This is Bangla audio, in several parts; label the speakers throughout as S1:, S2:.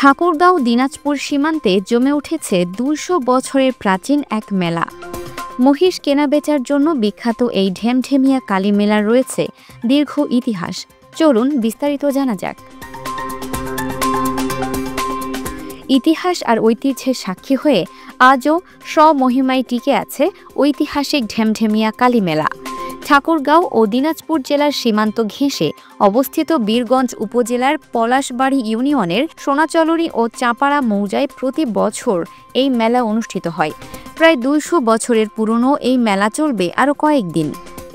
S1: ঠাকুরগাঁও দিনাজপুর সীমান্তে জমে উঠেছে ২০০ বছরের প্রাচীন এক মেলা। মহিষ কেনাবেচার জন্য বিখ্যাত এই ঢেমঢেমিয়া কালী মেলার রয়েছে দীর্ঘ ইতিহাস। চলুন বিস্তারিত জানা যাক। ইতিহাস আর ঐতিহ্যের সাক্ষী হয়ে আজও স্বমহিমায় টিকে আছে ঐতিহাসিক ঢেমঢেমিয়া কালী মেলা। ঠাকুরগাঁও ও দিনাজপুর জেলার সীমান্ত ঘেঁষে অবস্থিত বীরগঞ্জ উপজেলার পলাশবাড়ি ইউনিয়নের সোনাচলরি ও চাপাড়া মৌজায় প্রতি বছর এই মেলা অনুষ্ঠিত হয়। প্রায় ২০০ বছরের পুরনো এই মেলা চলবে আরও কয়েকদিন।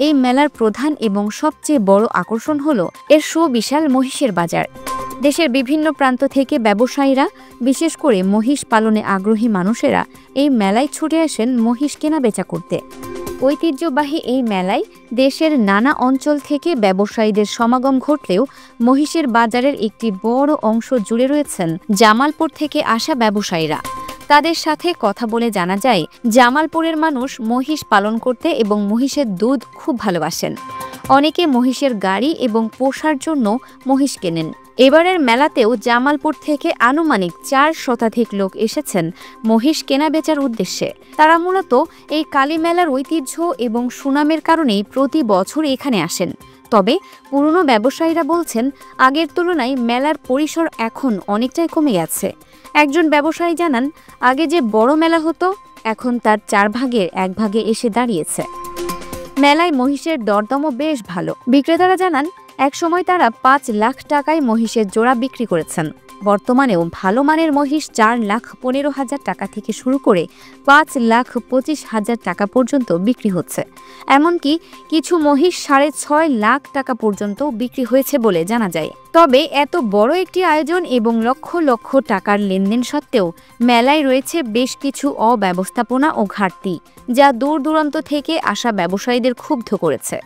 S1: এই মেলার প্রধান এবং সবচেয়ে বড় আকর্ষণ হল এর সুবিশাল মহিষের বাজার। দেশের বিভিন্ন প্রান্ত থেকে ব্যবসায়ীরা, বিশেষ করে মহিষ পালনে আগ্রহী মানুষেরা এই মেলায় ছুটে আসেন মহিষ কেনাবেচা করতে। ঐতিহ্যবাহী এই মেলায় দেশের নানা অঞ্চল থেকে ব্যবসায়ীদের সমাগম ঘটলেও মহিষের বাজারের একটি বড় অংশ জুড়ে রয়েছেন জামালপুর থেকে আসা ব্যবসায়ীরা। তাদের সাথে কথা বলে জানা যায়, জামালপুরের মানুষ মহিষ পালন করতে এবং মহিষের দুধ খুব ভালোবাসেন। অনেকে মহিষের গাড়ি এবং পোষার জন্য মহিষ কেনেন। এবারের মেলাতেও জামালপুর থেকে আনুমানিক ৪ শতাধিক লোক এসেছেন মহিষ কেনাবেচার উদ্দেশ্যে। তারা মূলত এই কালী মেলার ঐতিহ্য এবং সুনামের কারণেই প্রতি বছর এখানে আসেন। তবে পুরনো ব্যবসায়ীরা বলছেন, আগের তুলনায় মেলার পরিসর এখন অনেকটাই কমে গেছে। একজন ব্যবসায়ী জানান, আগে যে বড় মেলা হতো এখন তার ৪ ভাগের ১ ভাগে এসে দাঁড়িয়েছে। মেলায় মহিষের দরদামও বেশ ভালো। বিক্রেতারা জানান, একসময় তারা ৫ লাখ টাকায় মহিষের জোড়া বিক্রি করেছেন। বর্তমানেও ভালো মানের মহিষ ৪,১৫,০০০ টাকা থেকে শুরু করে ৫,২৫,০০০ টাকা পর্যন্ত বিক্রি হচ্ছে। এমনকি কিছু মহিষ ৬.৫ লাখ টাকা পর্যন্ত বিক্রি হয়েছে বলে জানা যায়। তবে এত বড় একটি আয়োজন এবং লক্ষ লক্ষ টাকার লেনদেন সত্ত্বেও মেলায় রয়েছে বেশ কিছু অব্যবস্থাপনা ও ঘাটতি, যা দূর দূরান্ত থেকে আসা ব্যবসায়ীদের ক্ষুব্ধ করেছে।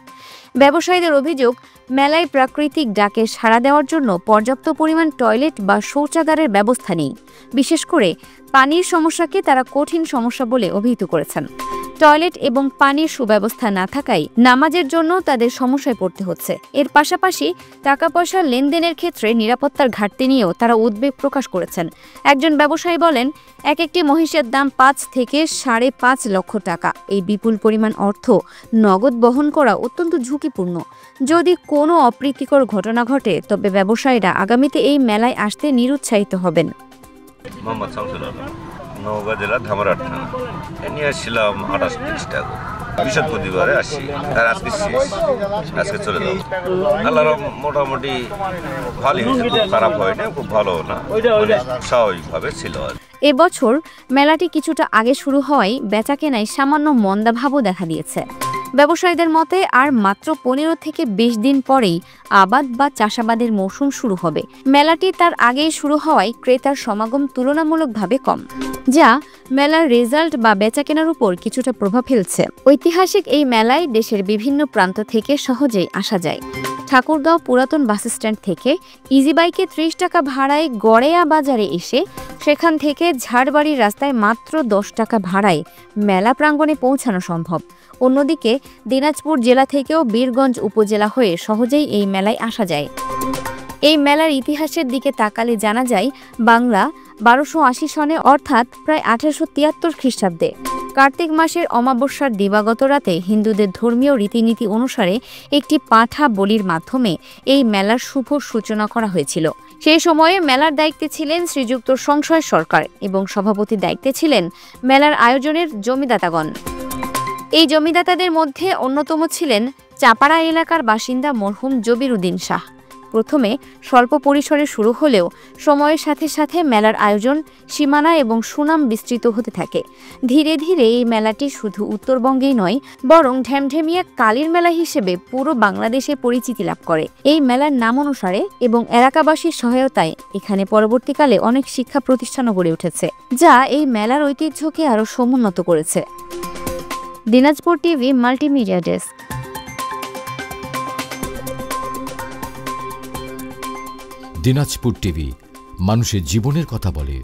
S1: ব্যবসায়ীদের অভিযোগ, মেলায় প্রাকৃতিক ডাকে সাড়া দেওয়ার জন্য পর্যাপ্ত পরিমাণ টয়লেট বা শৌচাগারের ব্যবস্থা নেই। বিশেষ করে পানির সমস্যাকে তারা কঠিন সমস্যা বলে অভিহিত করেছেন। টয়লেট এবং পানির সুব্যবস্থা না থাকায় নামাজের জন্য তাদের সমস্যায় পড়তে হচ্ছে। এর পাশাপাশি টাকা পয়সার লেনদেনের ক্ষেত্রে নিরাপত্তার ঘাটতি নিয়েও তারা উদ্বেগ প্রকাশ করেছেন। একজন ব্যবসায়ী বলেন, একটি মহিষের দাম ৫ থেকে ৫.৫ লক্ষ টাকা। এই বিপুল পরিমাণ অর্থ নগদ বহন করা অত্যন্ত ঝুঁকিপূর্ণ। যদি কোনো অপ্রীতিকর ঘটনা ঘটে তবে ব্যবসায়ীরা আগামীতে এই মেলায় আসতে নিরুৎসাহিত হবেন।
S2: নওগাঁ জেলা ধামরাট থানা নিয়ে আসছিলাম ২৮-৩০ টাকা। বৃহস্পতিবারে আসি, আর আজকে চলে যাবো। আল্লাহর মোটামুটি ভালোই হয়েছে, খুব খারাপ হয়নি, খুব ভালো না, স্বাভাবিকভাবে ছিল।
S1: এবছর মেলাটি কিছুটা আগে শুরু হওয়ায় বেচাকেনায় সামান্য মন্দাভাবও দেখা দিয়েছে। ব্যবসায়ীদের মতে আর মাত্র ১৫ থেকে ২০ দিন পরেই আবাদ বা চাষাবাদের মৌসুম শুরু হবে। মেলাটি তার আগেই শুরু হওয়ায় ক্রেতার সমাগম তুলনামূলকভাবে কম, যা মেলার রেজাল্ট বা বেচাকেনার উপর কিছুটা প্রভাব ফেলছে। ঐতিহাসিক এই মেলায় দেশের বিভিন্ন প্রান্ত থেকে সহজেই আসা যায়। ঠাকুরগাঁও পুরাতন বাসস্ট্যান্ড থেকে ইজিবাইকে ৩০ টাকা ভাড়ায় গড়েয়া বাজারে এসে সেখান থেকে ঝাড়বাড়ির রাস্তায় মাত্র ১০ টাকা ভাড়ায় মেলা প্রাঙ্গণে পৌঁছানো সম্ভব। অন্যদিকে দিনাজপুর জেলা থেকেও বীরগঞ্জ উপজেলা হয়ে সহজেই এই মেলায় আসা যায়। এই মেলার ইতিহাসের দিকে তাকালে জানা যায়, বাংলা ১২৮০ সনে অর্থাৎ প্রায় ১৮৭৩ খ্রিস্টাব্দে কার্তিক মাসের অমাবস্যার দিবাগত রাতে হিন্দুদের ধর্মীয় রীতিনীতি অনুসারে একটি পাঁঠা বলির মাধ্যমে এই মেলার শুভ সূচনা করা হয়েছিল। সেই সময়ে মেলার দায়িত্বে ছিলেন শ্রীযুক্ত সংশয় সরকার এবং সভাপতির দায়িত্বে ছিলেন মেলার আয়োজনের জমিদাতাগণ। এই জমিদাতাদের মধ্যে অন্যতম ছিলেন চাপাড়া এলাকার বাসিন্দা মরহুম জবির উদ্দিন শাহ। প্রথমে স্বল্প পরিসরে শুরু হলেও সময়ের সাথে সাথে মেলার আয়োজন, সীমানা এবং সুনাম বিস্তৃত হতে থাকে। ধীরে ধীরে এই মেলাটি শুধু উত্তরবঙ্গেই নয়, বরং ঢেমঢেমিয়া কালীর মেলা হিসেবে পুরো বাংলাদেশে পরিচিতি লাভ করে। এই মেলার নাম অনুসারে এবং এলাকাবাসীর সহায়তায় এখানে পরবর্তীকালে অনেক শিক্ষা প্রতিষ্ঠানও গড়ে উঠেছে, যা এই মেলার ঐতিহ্যকে আরও সমুন্নত করেছে। Dinajpur TV multimedia desk.
S3: Dinajpur TV মানুষের জীবনের কথা বলে।